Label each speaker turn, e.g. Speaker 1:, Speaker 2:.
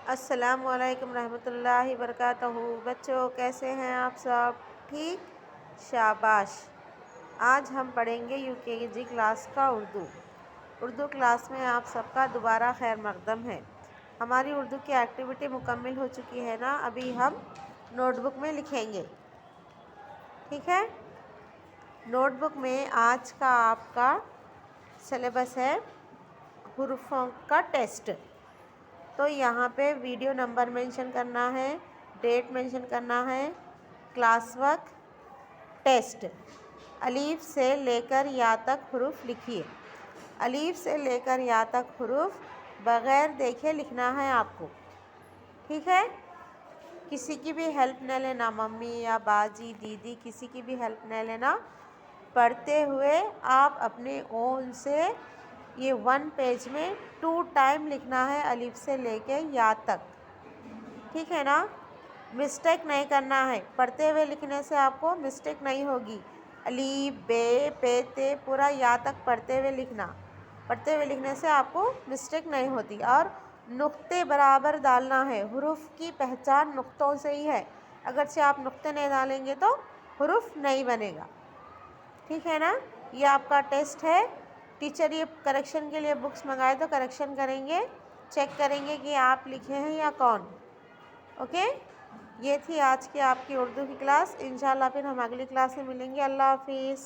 Speaker 1: अस्सलामुअलैकुम रहमतुल्लाहि वबरकातुहू। बच्चों कैसे हैं आप सब? ठीक, शाबाश। आज हम पढ़ेंगे यूकेजी क्लास का उर्दू क्लास में आप सबका दोबारा खैर मकदम है। हमारी उर्दू की एक्टिविटी मुकम्मल हो चुकी है ना। अभी हम नोटबुक में लिखेंगे, ठीक है। नोटबुक में आज का आपका सिलेबस है हुरूफों का टेस्ट। तो यहाँ पे वीडियो नंबर मेंशन करना है, डेट मेंशन करना है, क्लास वर्क, टेस्ट। अलीफ से लेकर या तक हुरूफ लिखिए। अलीफ से लेकर या तक हुरूफ बग़ैर देखे लिखना है आपको, ठीक है। किसी की भी हेल्प न लेना, मम्मी या बाजी दीदी किसी की भी हेल्प न लेना। पढ़ते हुए आप अपने ओन से ये 1 पेज में 2 टाइम लिखना है, अलीफ से लेके या तक, ठीक है ना। मिस्टेक नहीं करना है, पढ़ते हुए लिखने से आपको मिस्टेक नहीं होगी। अलीफ बे पे ते पूरा या तक पढ़ते हुए लिखना। पढ़ते हुए लिखने से आपको मिस्टेक नहीं होती। और नुक्ते बराबर डालना है। हुरूफ की पहचान नुक्तों से ही है। अगर से आप नुक्ते नहीं डालेंगे तो हुरूफ नहीं बनेगा, ठीक है ना। ये आपका टेस्ट है। टीचर ये करेक्शन के लिए बुक्स मंगाए तो करेक्शन करेंगे, चेक करेंगे कि आप लिखे हैं या कौन। ओके, ये थी आज की आपकी उर्दू की क्लास। इंशाल्लाह फिर हम अगली क्लास में मिलेंगे। अल्लाह हाफिज़।